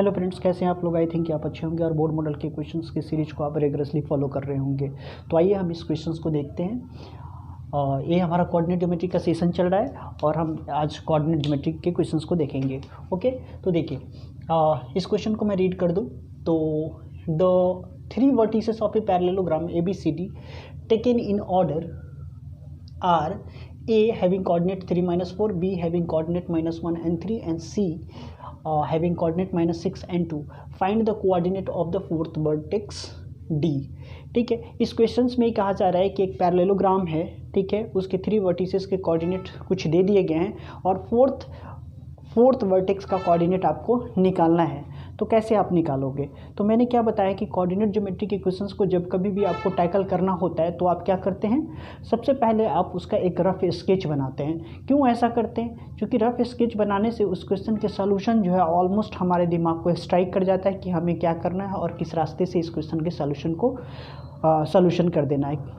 Hello friends, कैसे हैं आप लोग। आई थिंक कि आप अच्छे होंगे और बोर्ड मॉडल के क्वेश्चंस की सीरीज को आप रेगुलरली फॉलो कर रहे होंगे। तो आइए हम इस क्वेश्चंस को देखते हैं। ये हमारा कोऑर्डिनेट ज्योमेट्री का सेशन चल रहा है और हम आज कोऑर्डिनेट ज्योमेट्री के क्वेश्चंस को देखेंगे। ओके, तो देखिए इस क्वेश्चन को मैं रीड कर दूँ तो the 3 vertices of a parallelogram ABCD taken in order are A having coordinate 3 minus 4, B having coordinate -1 and 3, and C having coordinate -6 and 2. Find the coordinate of the fourth vertex D. ठीक है, इस questions में कहा जा रहा है कि एक पैरेललोग्राम है, ठीक है, उसके 3 वर्टिसेस के कोऑर्डिनेट कुछ दे दिए गए हैं और फोर्थ वर्टेक्स का कोऑर्डिनेट आपको निकालना है। तो कैसे आप निकालोगे? तो मैंने क्या बताया कि कोऑर्डिनेट ज्योमेट्री के क्वेश्चंस को जब कभी भी आपको टैकल करना होता है तो आप क्या करते हैं, सबसे पहले आप उसका एक रफ स्केच बनाते हैं। क्यों ऐसा करते हैं? क्योंकि रफ स्केच बनाने से उस क्वेश्चन के सॉल्यूशन जो है ऑलमोस्ट हमारे दिमाग को स्ट्राइक कर जाता है कि हमें क्या करना है और किस रास्ते से इस क्वेश्चन के सॉल्यूशन को सॉल्यूशन कर देना है।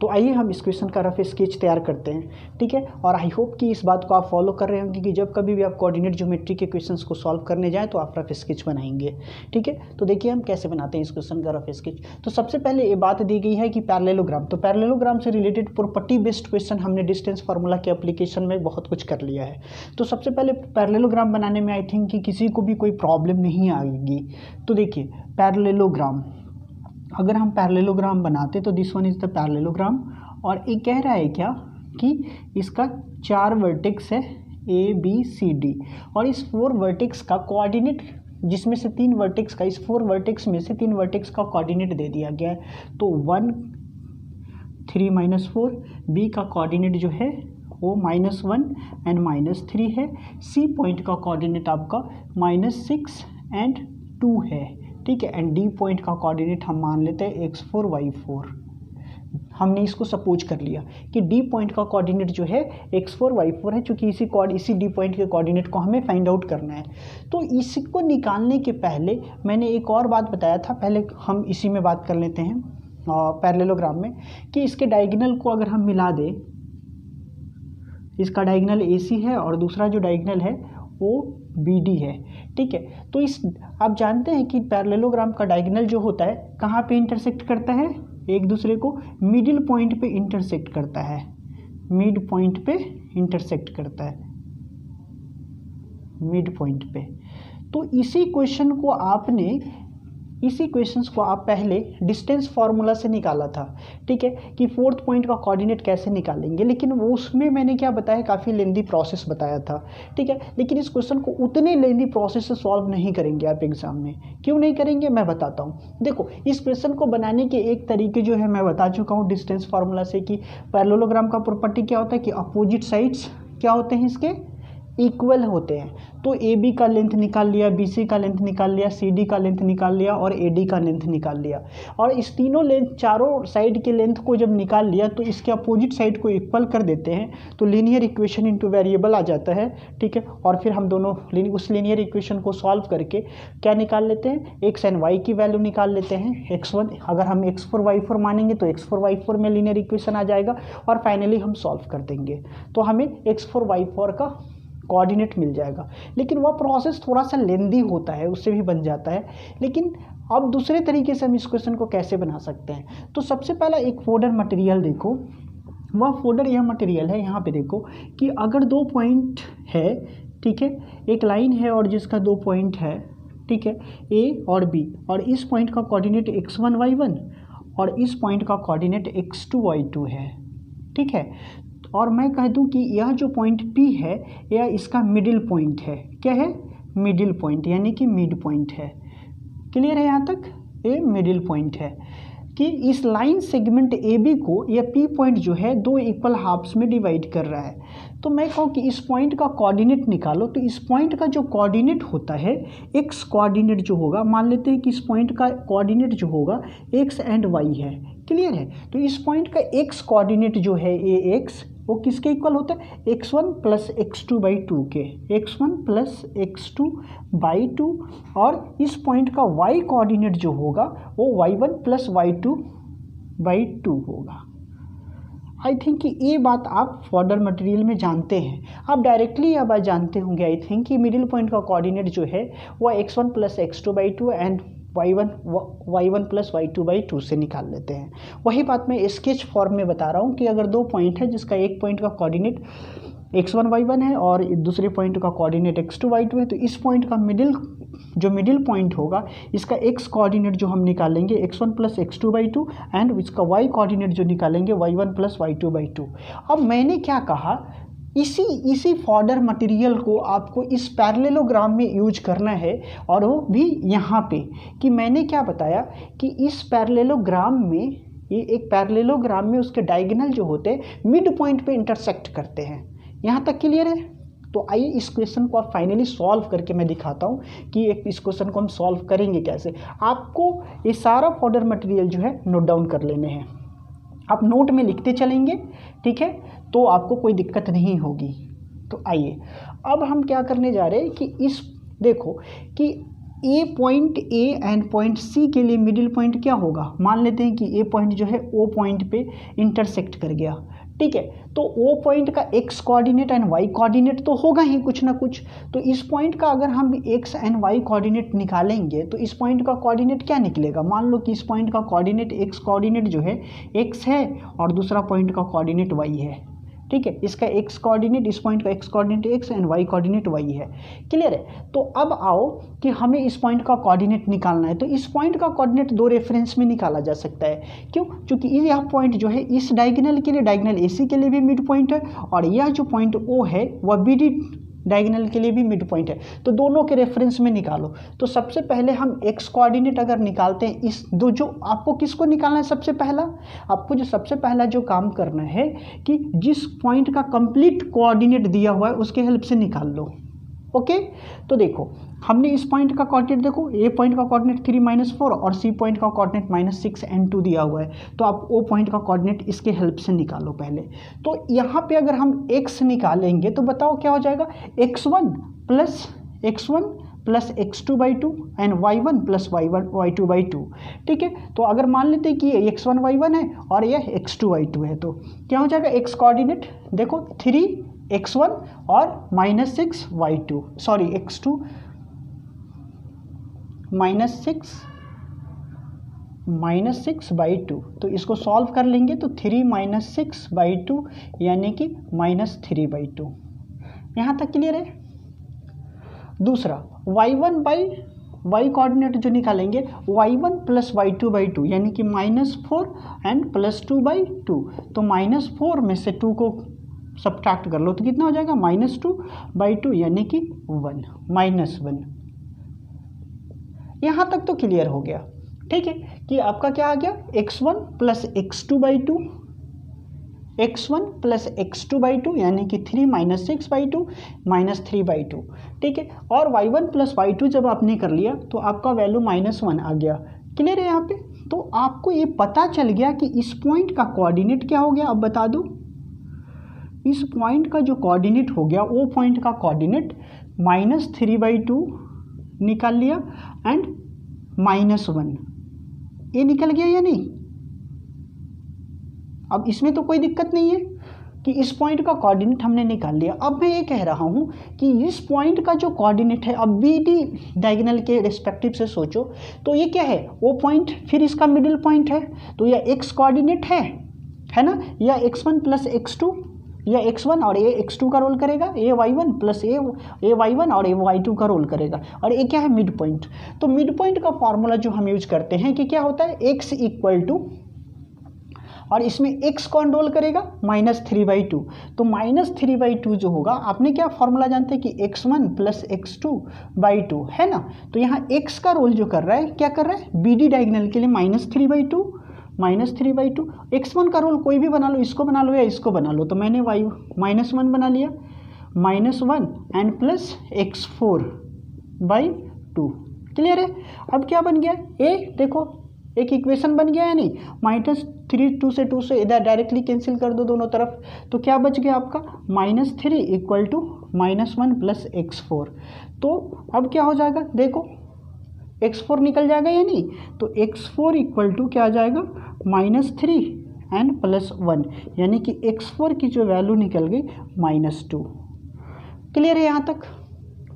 तो आइए हम इस क्वेश्चन का रफ स्केच तैयार करते हैं, ठीक है। और आई होप कि इस बात को आप फॉलो कर रहे होंगे कि जब कभी भी आप कोऑर्डिनेट ज्योमेट्री के क्वेश्चंस को सॉल्व करने जाएं तो आप रफ स्केच बनाएंगे, ठीक है। तो देखिए हम कैसे बनाते हैं इस क्वेश्चन का रफ स्केच। तो सबसे पहले ये बात दी गई है कि पैरेललोग्राम, तो पैरेललोग्राम से रिलेटेड प्रॉपर्टी बेस्ड क्वेश्चन हमने डिस्टेंस फार्मूला के एप्लीकेशन में बहुत कुछ कर लिया है। तो सबसे पहले पैरेललोग्राम बनाने में आई थिंक कि किसी को भी कोई प्रॉब्लम नहीं आएगी। तो देखिए पैरेललोग्राम, अगर हम पैरेललोग्राम बनाते तो this one is the parallelogram और ये कह रहा है क्या कि इसका 4 वर्टेक्स है ABCD और इस 4 वर्टेक्स का कोऑर्डिनेट, जिसमें से 3 वर्टेक्स का, इस 4 वर्टेक्स में से 3 वर्टेक्स का कोऑर्डिनेट दे दिया गया है। तो 1 3 - 4, B का कोऑर्डिनेट जो है वो -1 एंड -3 है, C पॉइंट का कोऑर्डिनेट आपका -6 एंड 2 है, ठीक है। एंड D पॉइंट का कोऑर्डिनेट हम मान लेते हैं x4 y4। हमने इसको सपोज कर लिया कि D पॉइंट का कोऑर्डिनेट जो है x4 y4 है, क्योंकि इसी D पॉइंट के कोऑर्डिनेट को हमें फाइंड आउट करना है। तो इसको निकालने के पहले मैंने एक और बात बताया था, पहले हम इसी में बात कर लेते हैं पैरेललोग्राम में, कि इसके डायगोनल को अगर हम मिला दें, इसका डायगोनल AC है और दूसरा जो डायगोनल है वो BD है, ठीक है। तो आप जानते हैं कि पैरेललोग्राम का डायगोनल जो होता है कहाँ पे इंटरसेक्ट करता है, एक दूसरे को मिडिल पॉइंट पे इंटरसेक्ट करता है, मिड पॉइंट पे इंटरसेक्ट करता है, मिड पॉइंट पे। तो इसी क्वेश्चंस को आप पहले डिस्टेंस फार्मूला से निकाला था, ठीक है, कि फोर्थ पॉइंट का कोऑर्डिनेट कैसे निकालेंगे, लेकिन वो उसमें मैंने क्या बताया, काफ़ी लेंदी प्रोसेस बताया था, ठीक है। लेकिन इस क्वेश्चन को उतने लेंदी प्रोसेस से सॉल्व नहीं करेंगे आप एग्जाम में। क्यों नहीं करेंगे मैं बताता हूँ। देखो, इस क्वेश्चन को बनाने के एक तरीके जो है मैं बता चुका हूँ डिस्टेंस फार्मूला से, कि पैरेललोग्राम का प्रॉपर्टी क्या होता है कि अपोजिट साइड्स क्या होते हैं, इसके इक्वल होते हैं। तो AB का लेंथ निकाल लिया, BC का लेंथ निकाल लिया, CD का लेंथ निकाल लिया और AD का लेंथ निकाल लिया। और इस तीनों लेंथ, चारों साइड के लेंथ को जब निकाल लिया तो इसके अपोजिट साइड को इक्वल कर देते हैं, तो लीनियर इक्वेशन इनटू वेरिएबल आ जाता है, ठीक है। और फिर हम दोनों उस लीनियर इक्वेशन को सॉल्व करके क्या निकाल लेते हैं, x एंड y की वैल्यू निकाल लेते हैं। x1 अगर हम x4 y4 मानेंगे तो x4 y4 में लीनियर इक्वेशन आ जाएगा और फाइनली हम सॉल्व कर देंगे तो हमें x4 y4 का कोऑर्डिनेट मिल जाएगा। लेकिन वह प्रोसेस थोड़ा सा लेंदी होता है, उससे भी बन जाता है। लेकिन अब दूसरे तरीके से हम इस क्वेश्चन को कैसे बना सकते हैं, तो सबसे पहला एक फोल्डर मटेरियल देखो, वह फोल्डर यह मटेरियल है। यहाँ पे देखो कि अगर 2 पॉइंट है, ठीक है, एक लाइन है और जिसका 2 पॉइंट है, ठीक है, A और B, और इस पॉइंट का कोऑर्डिनेट x1 y1 और इस पॉइंट का कोऑर्डिनेट x2 y2 है, ठीक है। और मैं कह दूं कि यह जो पॉइंट P है यह इसका मिडिल पॉइंट है। क्या है? मिडिल पॉइंट, यानी कि मिड पॉइंट है। क्लियर है यहाँ तक? ये मिडिल पॉइंट है कि इस लाइन सेगमेंट AB को यह P पॉइंट जो है 2 इक्वल हाफ्स में डिवाइड कर रहा है। तो मैं कहूँ कि इस पॉइंट का कोऑर्डिनेट निकालो, तो इस पॉइंट का जो कोऑर्डिनेट होता है, x कोऑर्डिनेट जो होगा, मान लेते हैं कि इस पॉइंट का कोऑर्डिनेट जो होगा x एंड y है। क्लियर है? तो इस पॉइंट का x कोऑर्डिनेट जो है AX वो किसके इक्वल होता है, x1 + x2/2 के, x1 + x2/2। और इस पॉइंट का y कोऑर्डिनेट जो होगा वो y1 + y2/2 होगा। आई थिंक कि ये बात आप फर्दर मटेरियल में जानते हैं, आप डायरेक्टली अब जानते होंगे आई थिंक कि मिडिल पॉइंट का कोऑर्डिनेट जो है वह x1 plus x2/2 and y1 plus y2/2 से निकाल लेते हैं। वही बात मैं स्केच फॉर्म में बता रहा हूँ कि अगर दो पॉइंट है जिसका एक पॉइंट का कोऑर्डिनेट x1 y1 है और दूसरे पॉइंट का कोऑर्डिनेट x2 y2 है, तो इस पॉइंट का मिडिल पॉइंट होगा, इसका x कोऑर्डिनेट जो हम निकालेंगे x1 प्लस x2/2 एंड इसका y कोऑर्डिनेट जो निकालेंगे y1 प्लस y2/2। अब मैंने क्या कहा, इसी फॉर्डर मटेरियल को आपको इस पैरेललोग्राम में यूज करना है, और वो भी यहाँ पे कि मैंने क्या बताया कि इस पैरेललोग्राम में, ये एक पैरेललोग्राम में उसके डायगोनल जो होते हैं मिड पॉइंट पे इंटरसेक्ट करते हैं। यहाँ तक क्लियर है? तो आइए इस क्वेश्चन को आप फाइनली सॉल्व करके मैं दिखाता हूँ कि इस क्वेश्चन को हम सॉल्व करेंगे कैसे। आपको ये सारा फॉर्डर मटेरियल जो है नोट डाउन कर लेने हैं, आप नोट में लिखते चलेंगे, ठीक है, तो आपको कोई दिक्कत नहीं होगी। तो आइए अब हम क्या करने जा रहे हैं कि इस देखो कि a point a and point c के लिए मिडिल पॉइंट क्या होगा, मान लेते हैं कि ए पॉइंट जो है ओ पॉइंट पे इंटरसेक्ट कर गया, ठीक है, तो ओ पॉइंट का X coordinate and Y coordinate तो होगा ही कुछ ना कुछ। तो इस पॉइंट का अगर हम एक्स एंड वाई कोऑर्डिनेट निकालेंगे तो इस पॉइंट का कोऑर्डिनेट क्या निकलेगा, मान लो कि इस पॉइंट का कोऑर्डिनेट एक्स कोऑर्डिनेट जो है एक्स है और दूसरा पॉइंट का कोऑर्डिनेट वाई है, ठीक है, इसका एक्स कोऑर्डिनेट, इस पॉइंट का X coordinate X and Y coordinate Y है। क्लियर है? तो अब आओ कि हमें इस पॉइंट का कोऑर्डिनेट निकालना है। तो इस पॉइंट का कोऑर्डिनेट दो रेफरेंस में निकाला जा सकता है। क्यों? क्योंकि यह पॉइंट जो है इस डायगोनल के लिए, डायगोनल AC के लिए भी मिड पॉइंट है, और यह जो पॉइंट O है वह BD डायगोनल के लिए भी मिड पॉइंट है। तो दोनों के रेफरेंस में निकालो। तो सबसे पहले हम एक्स कोऑर्डिनेट अगर निकालते हैं, इस दो जो आपको किसको निकालना है, सबसे पहला आपको जो सबसे पहला जो काम करना है कि जिस पॉइंट का कंप्लीट कोऑर्डिनेट दिया हुआ है उसके हेल्प से निकाल लो। ओके, तो देखो हमने इस पॉइंट का कोऑर्डिनेट, देखो ए पॉइंट का कोऑर्डिनेट 3 - 4 और सी पॉइंट का कोऑर्डिनेट -6 and 2 दिया हुआ है। तो आप ओ पॉइंट का कोऑर्डिनेट इसके हेल्प से निकालो पहले। तो यहाँ पे अगर हम x निकालेंगे तो बताओ क्या हो जाएगा, x1 plus x2/2 and y1 plus y2/2, ठीक है। तो अगर मान लेते हैं कि ये x1 y1 है और ये x2 y2 है, तो क्या हो जाएगा, x कोऑर्डिनेट देखो 3x1 और -6 y2, सॉरी x2 -6/2। तो इसको सॉल्व कर लेंगे तो 3 - 6/2 यानी कि -3/2। यहाँ तक क्लियर है? दूसरा y कोऑर्डिनेट जो निकालेंगे y1 प्लस y2/2 यानी कि -4 एंड +2/2। तो -4 में से 2 को सब्ट्रैक्ट कर लो तो कितना हो जाएगा, -2/2 यानी कि 1। यहाँ तक तो क्लियर हो गया, ठीक है, कि आपका क्या आ गया, x1 प्लस x2/2 यानी कि 3 - 6/2 -3/2, ठीक है। और y1 प्लस y2 जब आपने कर लिया तो आपका वैल्यू -1 आ गया। क्लियर है यहाँ पे? तो आपको ये पता चल गया कि इस पॉइंट का कोऑर्डिनेट क्या हो गया। अब बता दूँ, इस पॉइंट का जो कोऑर्डिनेट हो गया, वो पॉइंट का कोऑर्डिनेट -3/2 निकाल लिया एंड -1, ये निकल गया या नहीं। अब इसमें तो कोई दिक्कत नहीं है कि इस पॉइंट का कोऑर्डिनेट हमने निकाल लिया। अब मैं ये कह रहा हूँ कि इस पॉइंट का जो कोऑर्डिनेट है, अब BD डायगोनल के रिस्पेक्टिव से सोचो तो ये क्या है, वो पॉइंट फिर इसका मिडिल पॉइंट है, तो यह x कोऑर्डिनेट है ना, या x1 प्लस x2 या x1 और ये x2 का रोल करेगा, ये y1 प्लस ये y1 और ये y2 का रोल करेगा, और ये क्या है, मिड पॉइंट। तो मिड पॉइंट का फॉर्मूला जो हम यूज करते हैं कि क्या होता है, x इक्वल टू, और इसमें x कौन रोल करेगा, -3/2। तो -3/2 जो होगा, आपने क्या फॉर्मूला जानते हैं कि x1 प्लस x2/2 है ना। तो यहाँ x का रोल जो कर रहा है, क्या कर रहा है, BD डायगोनल के लिए -3/2 x1 का रोल कोई भी बना लो, इसको बना लो या इसको बना लो। तो मैंने -1 बना लिया, -1 एंड प्लस x4/2। क्लियर है? अब क्या बन गया, ए देखो एक इक्वेशन बन गया है नहीं, -3 2 से इधर डायरेक्टली कैंसिल कर दो दोनों तरफ, तो क्या बच गया आपका, -3 इक्वल टू -1 प्लस x4। तो अब क्या हो जाएगा, देखो x4 निकल जाएगा या नहीं, तो x4 इक्वल टू क्या आ जाएगा, -3 एंड प्लस 1, यानी कि x4 की जो वैल्यू निकल गई -2। क्लियर है यहाँ तक?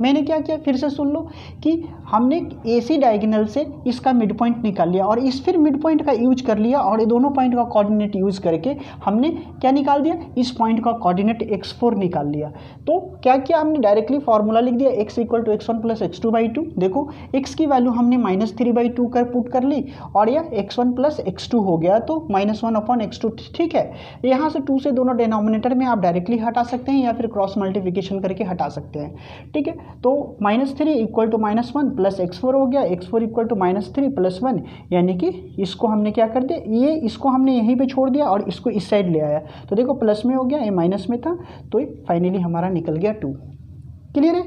मैंने क्या किया, फिर से सुन लो कि हमने AC डायगोनल से इसका मिड पॉइंट निकाल लिया और इस फिर मिड पॉइंट का यूज कर लिया और ये दोनों पॉइंट का कोऑर्डिनेट यूज करके हमने क्या निकाल दिया, इस पॉइंट का कोऑर्डिनेट x4 निकाल लिया। तो क्या किया हमने, डायरेक्टली फार्मूला लिख दिया x = x1 + x2/2। देखो x की वैल्यू हमने -3/2 कर पुट कर ली और यह x1 + x2 हो गया, तो -1/x2। ठीक है, यहाँ से 2 से दोनों डिनोमिनेटर में आप डायरेक्टली हटा सकते हैं या फिर क्रॉस मल्टीप्लिकेशन करके हटा सकते हैं। ठीक है, तो -3 = -1 + x4 हो गया, x4 = -3 + 1, यानी कि इसको हमने क्या कर दिया, ये इसको हमने यहीं पे छोड़ दिया और इसको इस साइड ले आया, तो देखो प्लस में हो गया, ये माइनस में था, तो फाइनली हमारा निकल गया 2। क्लियर है?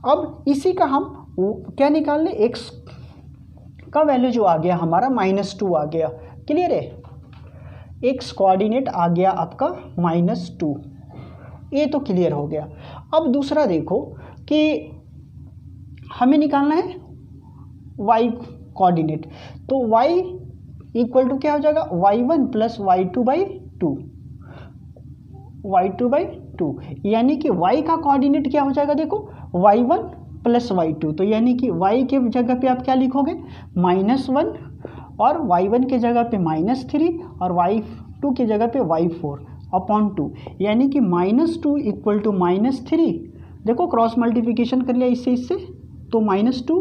अब इसी का हम क्या निकाल ले, x का वैल्यू जो आ गया हमारा -2 आ गया। क्लियर है? x कोऑर्डिनेट आ गया आपका -2, ये तो क्लियर हो गया। अब दूसरा देखो कि हमें निकालना है y कोऑर्डिनेट, तो y = क्या हो जाएगा, y1 + y2/2, y2/2, यानी कि y का कोऑर्डिनेट क्या हो जाएगा, देखो y1 + y2, तो यानी कि y के जगह पे आप क्या लिखोगे, -1 और y1 के जगह पे -3 और y2 के जगह पे y4/2, यानी कि -2 = -3। देखो क्रॉस मल्टीप्लिकेशन कर लिया इससे, तो -2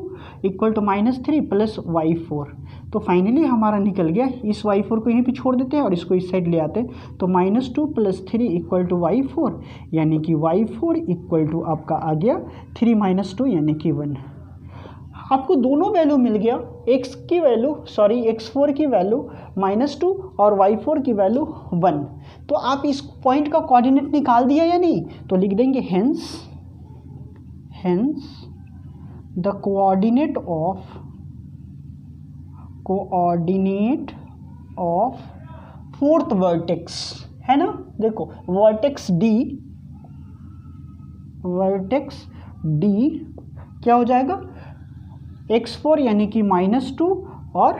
= -3 + y4, तो फाइनली हमारा निकल गया। इस y4 को यहीं पे छोड़ देते हैं और इसको इस साइड ले आते हैं, तो -2 + 3 = y4, यानी कि y4 = आपका आ गया 3 - 2 यानी कि 1। आपको दोनों वैल्यू मिल गया, x4 की वैल्यू -2 और y4 की वैल्यू 1। तो आप इस पॉइंट का कोऑर्डिनेट निकाल दिया या नहीं, तो लिख देंगे hence the coordinate of fourth vertex, है ना। देखो वर्टेक्स D क्या हो जाएगा, x4 यानी कि -2 और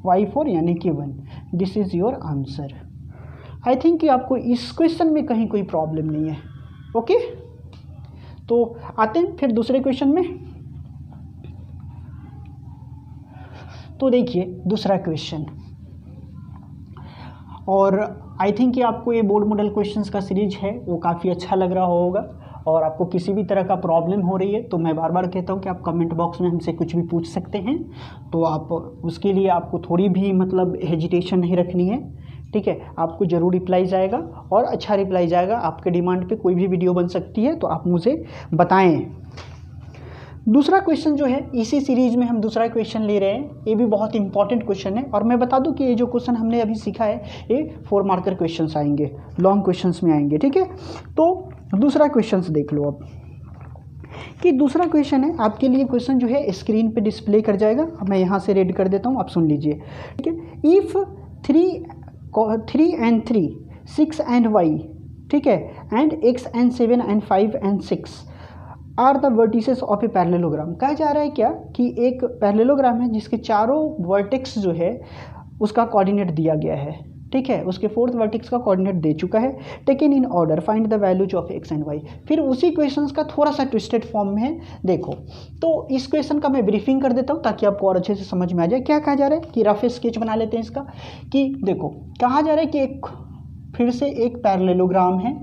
y4 यानी कि 1। This is your answer. I think कि आपको इस क्वेश्चन में कहीं कोई प्रॉब्लम नहीं है। ओके, तो आते हैं फिर दूसरे क्वेश्चन में। तो देखिए दूसरा क्वेश्चन, और आई थिंक कि आपको ये बोर्ड मॉडल क्वेश्चंस का सीरीज है वो काफ़ी अच्छा लग रहा होगा, और आपको किसी भी तरह का प्रॉब्लम हो रही है तो मैं बार बार कहता हूँ कि आप कमेंट बॉक्स में हमसे कुछ भी पूछ सकते हैं। तो आप उसके लिए आपको थोड़ी भी मतलब हेजिटेशन नहीं रखनी है। ठीक है, आपको ज़रूर रिप्लाई जाएगा और अच्छा रिप्लाई जाएगा। आपके डिमांड पे कोई भी वीडियो बन सकती है, तो आप मुझे बताएं। दूसरा क्वेश्चन जो है, इसी सीरीज में हम दूसरा क्वेश्चन ले रहे हैं। ये भी बहुत इंपॉर्टेंट क्वेश्चन है, और मैं बता दूं कि ये जो क्वेश्चन हमने अभी सीखा है ये 4 मार्कर क्वेश्चंस आएंगे, लॉन्ग क्वेश्चंस में आएंगे। ठीक है, तो दूसरा क्वेश्चन देख लो अब कि दूसरा क्वेश्चन है आपके लिए। क्वेश्चन जो है स्क्रीन पे डिस्प्ले कर जाएगा, मैं यहाँ से रीड कर देता हूँ, आप सुन लीजिए। ठीक है, इफ़ 3 and 3, 6 and y, ठीक है, and x and 7 and 5 and 6 are the vertices of a parallelogram. कहा जा रहा है क्या कि एक पैरेललोग्राम है जिसके चारों वर्टेक्स जो है उसका कोऑर्डिनेट दिया गया है। ठीक है, उसके 4th वर्टेक्स का कोऑर्डिनेट दे चुका है। Taken in order find the values of x and y। फिर उसी क्वेश्चंस का थोड़ा सा ट्विस्टेड फॉर्म में है। देखो, तो इस क्वेश्चन का मैं ब्रीफिंग कर देता हूँ ताकि आपको और अच्छे से समझ में आ जाए। क्या कहा जा रहा है कि रफ स्केच बना लेते हैं इसका, कि देखो कहा जा रहा है कि फिर से एक पैरेललोग्राम है।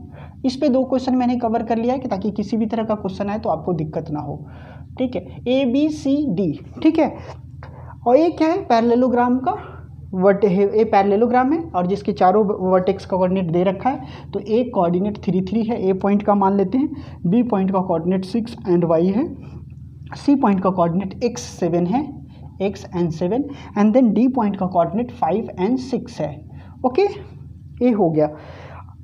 इस पे 2 क्वेश्चन मैंने कवर कर लिया है कि ताकि किसी भी तरह का क्वेश्चन आए तो आपको दिक्कत ना हो। ठीक है, ABCD। ठीक है, और ये क्या है, पैरेललोग्राम का ए पैरेललोग्राम है और जिसके चारों वर्टेक्स का कोऑर्डिनेट दे रखा है। तो ए कोऑर्डिनेट 3 3 है, ए पॉइंट का मान लेते हैं। बी पॉइंट का कोऑर्डिनेट 6 एंड y है। सी पॉइंट का कोऑर्डिनेट x 7 है, x and 7, and then D point का कोऑर्डिनेट 5 एंड 6 है। ओके, ये हो गया।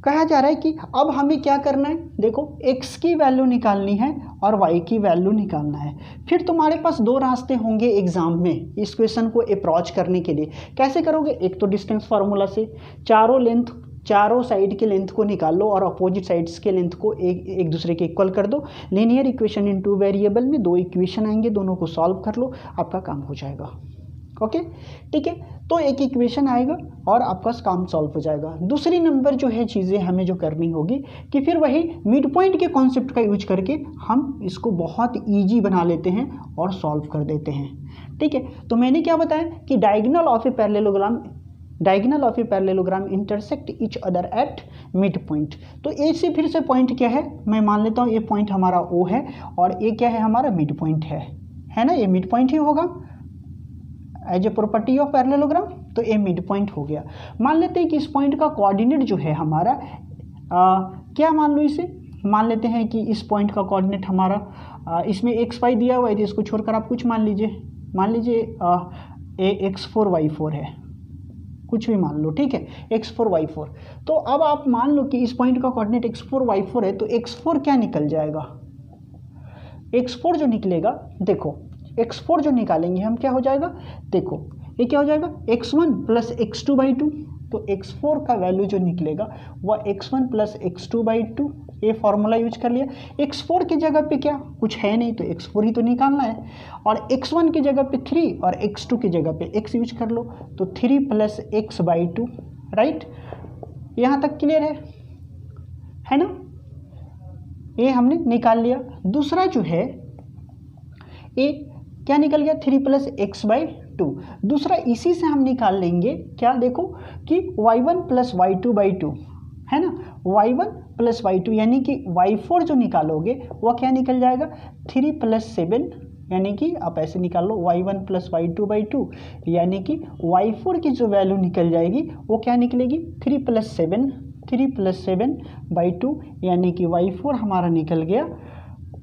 कहा जा रहा है कि अब हमें क्या करना है, देखो x की वैल्यू निकालनी है और y की वैल्यू निकालना है। फिर तुम्हारे पास 2 रास्ते होंगे एग्जाम में इस क्वेश्चन को अप्रोच करने के लिए। कैसे करोगे, एक तो डिस्टेंस फार्मूला से चारों साइड के लेंथ को निकाल लो और अपोजिट साइड्स के लेंथ को एक दूसरे के इक्वल कर दो। लीनियर इक्वेशन इन 2 वेरिएबल में 2 इक्वेशन आएंगे, दोनों को सॉल्व कर लो, आपका काम हो जाएगा। ओके, ठीक है। तो एक इक्वेशन आएगा और आपका काम सॉल्व हो जाएगा। दूसरी नंबर जो है चीज़ें हमें जो करनी होगी कि फिर वही मिड पॉइंट के कॉन्सेप्ट का यूज करके हम इसको बहुत ईजी बना लेते हैं और सॉल्व कर देते हैं, ठीक है। तो मैंने क्या बताया कि diagonal of a parallelogram intersect each other at mid point. तो ए से फिर से पॉइंट क्या है, मैं मान लेता हूँ ये पॉइंट हमारा ओ है और ये क्या है, हमारा मिड पॉइंट है ना, ये मिड पॉइंट ही होगा as a property of parallelogram. तो ये मिड पॉइंट हो गया। मान लेते हैं कि इस पॉइंट का कोऑर्डिनेट जो है हमारा क्या मान लो, इसे मान लेते हैं कि इस पॉइंट का कोऑर्डिनेट हमारा इसमें एक्स वाई दिया हुआ है, तो इसको छोड़कर आप कुछ मान लीजिए ए x4y4 है, कुछ भी मान लो, ठीक है, x4y4। तो अब आप मान लो कि इस पॉइंट का कोऑर्डिनेट x4y4 है, तो x4 क्या निकल जाएगा, x4 जो निकलेगा, देखो x4 जो निकालेंगे हम क्या हो जाएगा, देखो ये क्या हो जाएगा x1 प्लस x2/2। तो x4 का वैल्यू जो निकलेगा वह x1 प्लस x2/2, ये फॉर्मूला यूज कर लिया। x4 की जगह पे क्या कुछ है नहीं, तो x4 ही तो निकालना है, और x1 की जगह पे 3 और x2 की जगह पे x यूज कर लो, तो 3 प्लस x/2, राइट। यहाँ तक क्लियर है ना, ये हमने निकाल लिया। दूसरा जो है ये क्या निकल गया, 3 प्लस x/2। दूसरा इसी से हम निकाल लेंगे क्या, देखो कि y1 प्लस y2/2 है ना, y1 प्लस y2 यानी कि y4 जो निकालोगे वह क्या निकल जाएगा, 3 प्लस 7, यानी कि आप ऐसे निकाल लो y1 प्लस y2/2, यानी कि y4 की जो वैल्यू निकल जाएगी वो क्या निकलेगी, 3 प्लस 7/2, यानी कि y4 हमारा निकल गया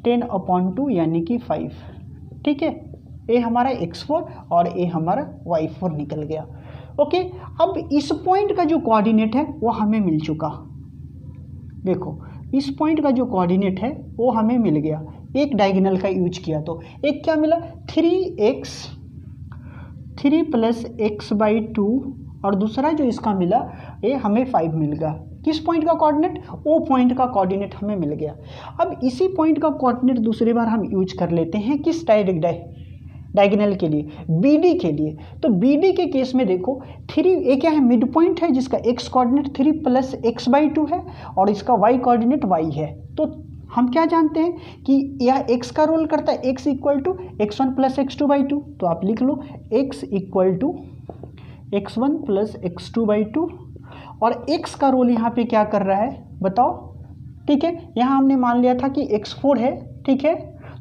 10/2 यानी कि 5, ठीक है। ये हमारा x4 और ये हमारा y4 निकल गया। ओके, अब इस पॉइंट का जो कोऑर्डिनेट है वो हमें मिल चुका, देखो इस पॉइंट का जो कोऑर्डिनेट है वो हमें मिल गया, एक डायगोनल का यूज किया तो एक क्या मिला 3 प्लस x/2, और दूसरा जो इसका मिला ये हमें 5 मिल गया। किस पॉइंट का कोऑर्डिनेट, ओ पॉइंट का कोऑर्डिनेट हमें मिल गया। अब इसी पॉइंट का कोऑर्डिनेट दूसरी बार हम यूज कर लेते हैं किस डायगोनल के लिए, BD के लिए। तो BD के केस में देखो 3 ये क्या है, मिड पॉइंट है जिसका x कोऑर्डिनेट 3 प्लस x/2 है और इसका y कोऑर्डिनेट y है। तो हम क्या जानते हैं कि यह x का रोल करता है, x equal to x1 plus x2/2। तो आप लिख लो x equal to x1 plus x2/2, और x का रोल यहाँ पे क्या कर रहा है बताओ, ठीक है। यहाँ हमने मान लिया था कि x4 है, ठीक है,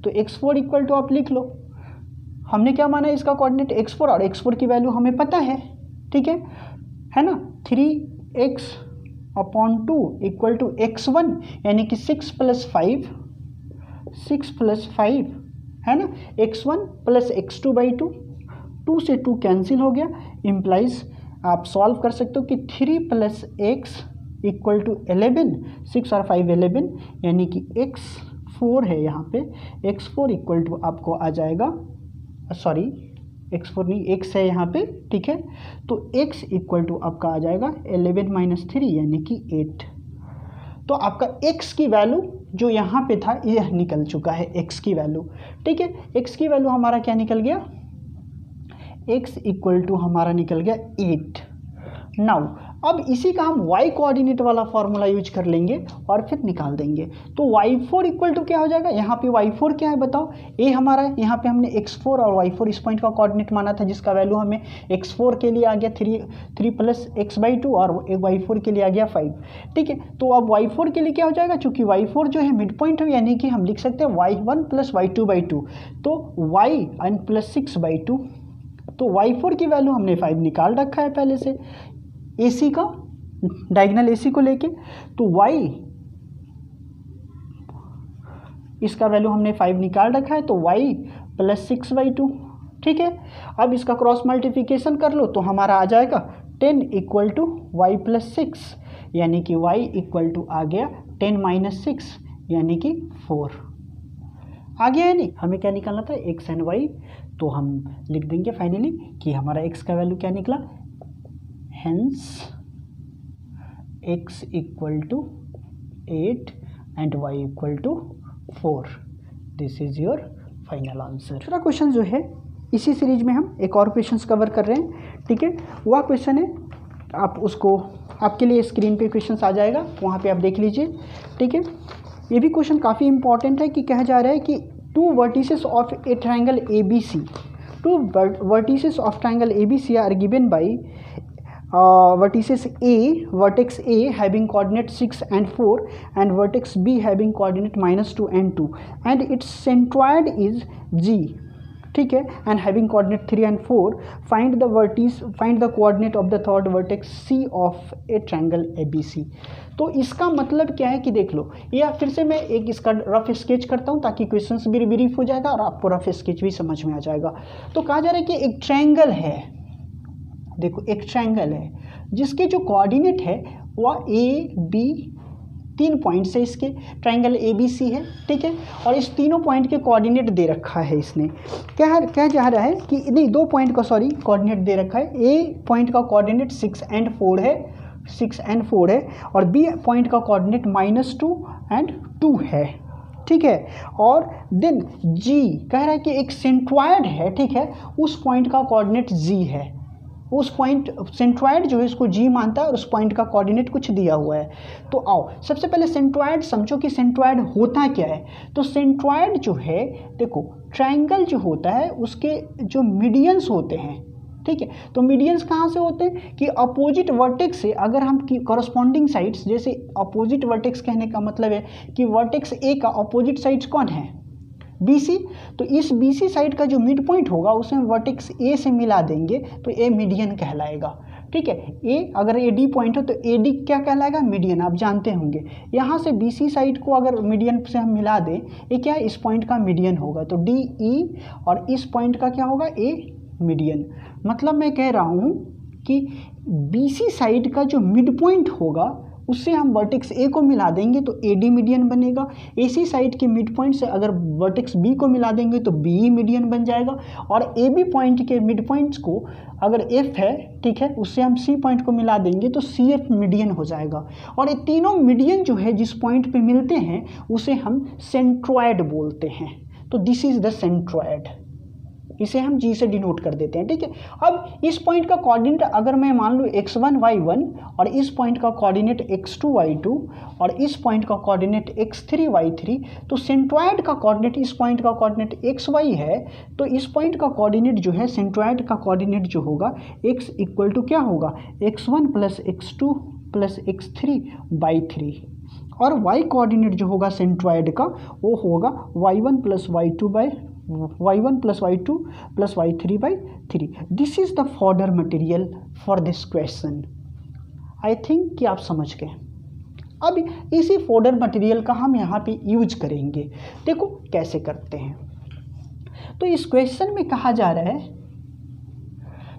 तो x4 इक्वल टू आप लिख लो, हमने क्या माना इसका कोऑर्डिनेट x4, और x4 की वैल्यू हमें पता है, ठीक है ना, 3x/2 इक्वल टू x1 यानी कि 6 प्लस 5 है ना, x1 प्लस x2/2, 2 से 2 कैंसिल हो गया, इम्प्लाइज आप सॉल्व कर सकते हो कि 3 प्लस x इक्वल टू 11, 6 और 5 11, यानी कि x4 है यहाँ पे, x4 इक्वल टू आपको आ जाएगा, सॉरी x4 नहीं, x है यहाँ पे, ठीक है। तो x इक्वल टू आपका आ जाएगा 11 माइनस 3 यानी कि 8। तो आपका x की वैल्यू जो यहाँ पे था यह निकल चुका है, x की वैल्यू, ठीक है। x की वैल्यू हमारा क्या निकल गया, x इक्वल टू हमारा निकल गया 8। नाउ अब इसी का हम y कोऑर्डिनेट वाला फॉर्मूला यूज कर लेंगे और फिर निकाल देंगे। तो y4 इक्वल टू क्या हो जाएगा, यहाँ पे y4 क्या है बताओ, ये हमारा यहाँ पे हमने x4 और y4 इस पॉइंट का कोऑर्डिनेट माना था, जिसका वैल्यू हमें x4 के लिए आ गया 3 प्लस x/2 और y4 के लिए आ गया 5, ठीक है। तो अब y4 के लिए क्या हो जाएगा, चूंकि y4 जो है मिड पॉइंट है, यानी कि हम लिख सकते हैं y1 प्लस y2/2, तो y प्लस 6/2, तो y4 की वैल्यू हमने 5 निकाल रखा है पहले से AC का, डायगोनल AC को लेके, तो y इसका वैल्यू हमने 5 निकाल रखा है, तो y प्लस 6/2, ठीक है। अब इसका क्रॉस मल्टीप्लिकेशन कर लो तो हमारा आ जाएगा 10 इक्वल टू y प्लस 6, यानी कि y इक्वल टू आ गया 10 माइनस 6 यानी कि 4 आ गया है। नहीं, हमें क्या निकालना था, x एंड y, तो हम लिख देंगे फाइनली कि हमारा x का वैल्यू क्या निकला, hence x equal to 8 and y equal to 4. This is your final answer. दूसरा क्वेश्चन जो है इसी सीरीज में हम एक और क्वेश्चंस कवर कर रहे हैं, ठीक है। वह क्वेश्चन है, आप उसको, आपके लिए स्क्रीन पे क्वेश्चंस आ जाएगा, वहाँ पे आप देख लीजिए, ठीक है। ये भी क्वेश्चन काफ़ी इंपॉर्टेंट है कि कहा जा रहा है कि two vertices of a triangle A B C, two vertices of triangle A B C are given by vertices A, vertex A having coordinate 6 and 4 and vertex B having coordinate -2 and 2 and its centroid is G, ठीक है, and having coordinate 3 and 4, find the coordinate of the third vertex C of a triangle ABC। तो इसका मतलब क्या है कि देख लो, या फिर से मैं एक इसका रफ स्केच करता हूँ ताकि क्वेश्चंस भी ब्रीफ हो जाएगा और आपको रफ स्केच भी समझ में आ जाएगा। तो कहा जा रहा है कि एक ट्रायंगल है, देखो एक ट्रायंगल है जिसके जो कोऑर्डिनेट है वह ए बी, 3 पॉइंट्स है इसके, ट्रायंगल ए बी सी है, ठीक है। और इस तीनों पॉइंट के कोऑर्डिनेट दे रखा है इसने, क्या जा रहा है कि नहीं, 2 पॉइंट का कोऑर्डिनेट दे रखा है। ए पॉइंट का कोऑर्डिनेट 6 and 4 है, 6 and 4 है, और बी पॉइंट का कोऑर्डिनेट -2 and 2 है, ठीक है। और देन जी कह रहा है कि एक सेंट्रॉयड है, ठीक है, उस पॉइंट का कोऑर्डिनेट जी है, उस पॉइंट सेंट्रॉयड जो है इसको जी मानता है और उस पॉइंट का कोऑर्डिनेट कुछ दिया हुआ है। तो आओ सबसे पहले सेंट्रॉयड समझो कि सेंट्रॉयड होता क्या है। तो सेंट्रॉयड जो है, देखो ट्रायंगल जो होता है उसके जो मीडियंस होते हैं, ठीक है। तो मीडियंस कहाँ से होते हैं कि अपोजिट वर्टेक्स से, अगर हम कॉरस्पॉन्डिंग साइड्स, जैसे अपोजिट वर्टेक्स कहने का मतलब है कि वर्टेक्स ए का अपोजिट साइड्स कौन है, बी सी। तो इस बी सी साइड का जो मिड पॉइंट होगा उसे हम वर्टेक्स ए से मिला देंगे तो ए मीडियन कहलाएगा, ठीक है। ए अगर ए डी पॉइंट हो तो ए डी क्या कहलाएगा, मीडियन, आप जानते होंगे। यहाँ से बी सी साइड को अगर मीडियन से हम मिला दें, ये क्या इस पॉइंट का मीडियन होगा, तो डी ई, और इस पॉइंट का क्या होगा, ए मीडियन। मतलब मैं कह रहा हूँ कि बी सी साइड का जो मिड पॉइंट होगा उससे हम वर्टेक्स ए को मिला देंगे तो ए डी मीडियन बनेगा। ए सी साइड के मिड पॉइंट से अगर वर्टेक्स बी को मिला देंगे तो बी ई मीडियन बन जाएगा। और ए बी पॉइंट के मिड पॉइंट्स को अगर एफ है, ठीक है, उससे हम सी पॉइंट को मिला देंगे तो सी एफ मीडियन हो जाएगा। और ये तीनों मीडियन जो है जिस पॉइंट पे मिलते हैं उसे हम सेंट्रॉयड बोलते हैं। तो दिस इज द सेंट्रॉयड, इसे हम जी से डिनोट कर देते हैं, ठीक है। अब इस पॉइंट का कोऑर्डिनेट अगर मैं मान लूँ x1 y1 और इस पॉइंट का कोऑर्डिनेट x2 y2 और इस पॉइंट का कोऑर्डिनेट x3 y3, तो सेंट्रॉयड का कोऑर्डिनेट, इस पॉइंट का कोऑर्डिनेट xy है, तो इस पॉइंट का कोऑर्डिनेट जो है सेंट्रॉयड का कोऑर्डिनेट जो होगा x इक्वल टू क्या होगा, x1 + x2 + x3 by 3, और y कोऑर्डिनेट जो होगा सेंट्रॉयड का वो होगा y1 + y2 + y3 by 3। This is the fodder material for this question. I think कि आप समझ गए। अब इसी फॉर्डर मटेरियल का हम यहाँ पे यूज करेंगे। देखो कैसे करते हैं। तो इस क्वेश्चन में कहा जा रहा है,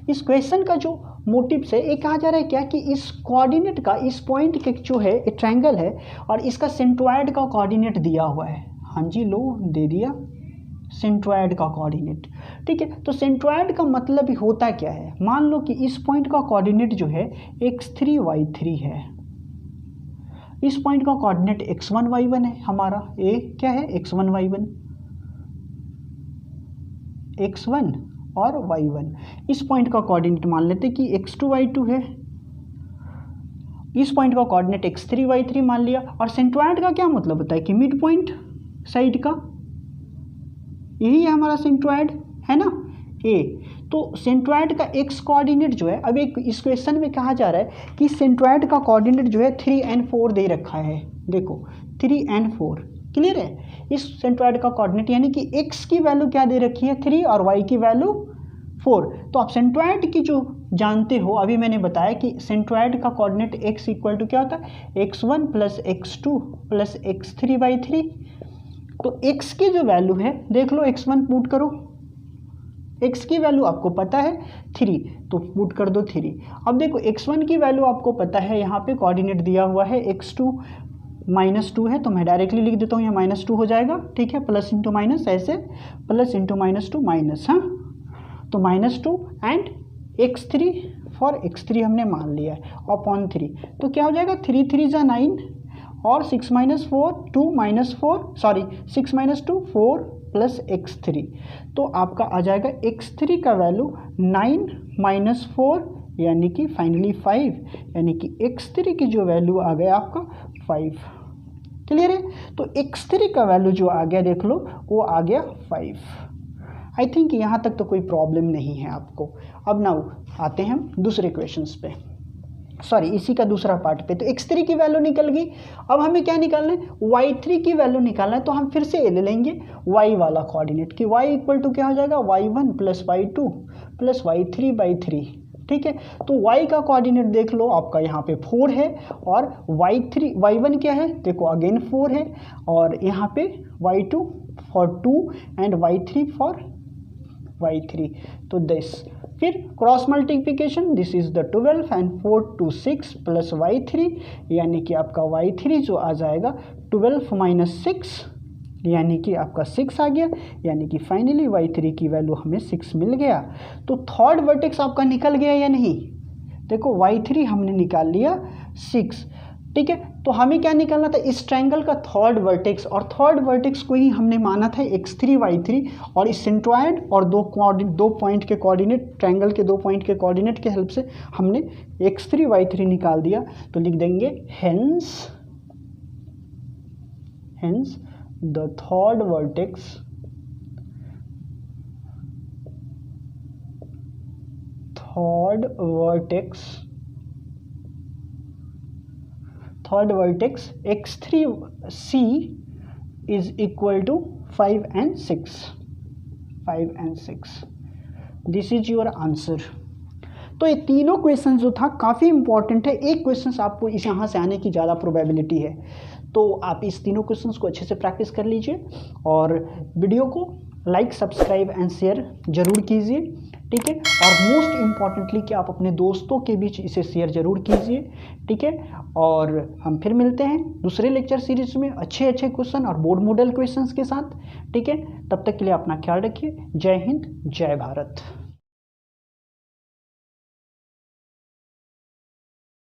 इस क्वेश्चन का जो मोटिव से ये कहा जा रहा है क्या कि इस कोऑर्डिनेट का, इस पॉइंट के जो है एक ट्रायंगल है और इसका सेंट्रॉयड का कोऑर्डिनेट दिया हुआ है। हाँ जी, लो दे दिया सेंट्रॉयड का कोऑर्डिनेट, ठीक है। तो सेंट्रॉयड का मतलब होता क्या है, मान लो कि इस पॉइंट का कोऑर्डिनेट जो है x3 y3 है, इस पॉइंट का कोऑर्डिनेट x1 y1 है, हमारा ए क्या है x1 y1, x1 और y1। इस पॉइंट का कोऑर्डिनेट मान लेते कि x2 y2 है, इस पॉइंट का कोऑर्डिनेट x3 y3 मान लिया। और सेंट्रॉयड का क्या मतलब होता है कि मिड पॉइंट साइड का, यही है हमारा सेंट्रॉयड, है ना, ए। तो सेंट्रॉयड का एक्स कोऑर्डिनेट जो है, अब एक इस क्वेश्चन में कहा जा रहा है कि सेंट्रॉयड का कोऑर्डिनेट जो है 3 and 4 दे रखा है। देखो 3 and 4 क्लियर है। इस सेंट्रॉयड का कोऑर्डिनेट यानी कि एक्स की वैल्यू क्या दे रखी है 3 और वाई की वैल्यू 4। तो आप सेंट्रॉयड की जो जानते हो, अभी मैंने बताया कि सेंट्रॉयड का कोऑर्डिनेट एक्स इक्वल टू क्या होता है x1 + x2 + x3 by 3। तो x की जो वैल्यू है देख लो, x1 पुट करो, x की वैल्यू आपको पता है 3, तो पुट कर दो 3। अब देखो x1 की वैल्यू आपको पता है, यहाँ पे कोऑर्डिनेट दिया हुआ है x2 -2 है, तो मैं डायरेक्टली लिख देता हूँ, ये -2 हो जाएगा, ठीक है, प्लस इंटू माइनस, ऐसे प्लस इंटू -2 माइनस, हाँ, तो -2 एंड x3 फॉर x3 हमने मान लिया है अपॉन 3, तो क्या हो जाएगा 3 3 × 9 और 6 minus 4 2 minus 4 sorry 6 minus 2 4 plus x3, तो आपका आ जाएगा x3 का वैल्यू 9 माइनस 4 यानी कि फाइनली 5, यानी कि x3 की जो वैल्यू आ गया आपका 5। क्लियर है? तो x3 का वैल्यू जो आ गया देख लो वो आ गया 5। आई थिंक यहाँ तक तो कोई प्रॉब्लम नहीं है आपको। अब नाउ आते हैं हम दूसरे क्वेश्चंस पे, सॉरी इसी का दूसरा पार्ट पे। तो x3 की वैल्यू निकल गई, अब हमें क्या निकालना है, y3 की वैल्यू निकालना है। तो हम फिर से ले लेंगे y वाला कोऑर्डिनेट कि y इक्वल टू क्या हो जाएगा, y1 plus y2 plus y3/3। ठीक है, तो y का कोऑर्डिनेट देख लो आपका यहाँ पे 4 है और y1 क्या है, देखो अगेन 4 है, और यहाँ पे y2 for 2 and y3 for y3। तो दिस फिर cross multiplication, this is the 12 and 4 to 6 plus y3, यानी कि आपका y3 जो आ जाएगा 12 माइनस 6 यानी कि आपका 6 आ गया, यानी कि फाइनली y3 की वैल्यू हमें 6 मिल गया। तो थर्ड वर्टेक्स आपका निकल गया या नहीं, देखो y3 हमने निकाल लिया 6। ठीक है, तो हमें क्या निकालना था, इस ट्रायंगल का थर्ड वर्टेक्स, और थर्ड वर्टेक्स को ही हमने माना था x3 y3, और इस सेंट्रॉयड और दो पॉइंट के कोऑर्डिनेट, ट्रायंगल के 2 पॉइंट के कोऑर्डिनेट के हेल्प से हमने x3 y3 निकाल दिया। तो लिख देंगे hence the third vertex x3c is equal to 5 and 6। This is your answer. तो ये तीनों क्वेश्चन जो था काफ़ी इंपॉर्टेंट है, एक क्वेश्चन आपको इस यहाँ से आने की ज़्यादा प्रोबेबिलिटी है। तो आप इस तीनों क्वेश्चंस को अच्छे से प्रैक्टिस कर लीजिए और वीडियो को लाइक, सब्सक्राइब एंड शेयर जरूर कीजिए। ठीक है, और मोस्ट इम्पॉर्टेंटली कि आप अपने दोस्तों के बीच इसे शेयर जरूर कीजिए। ठीक है, और हम फिर मिलते हैं दूसरे लेक्चर सीरीज में अच्छे क्वेश्चन और बोर्ड मॉडल क्वेश्चंस के साथ। ठीक है, तब तक के लिए अपना ख्याल रखिए। जय हिंद, जय भारत।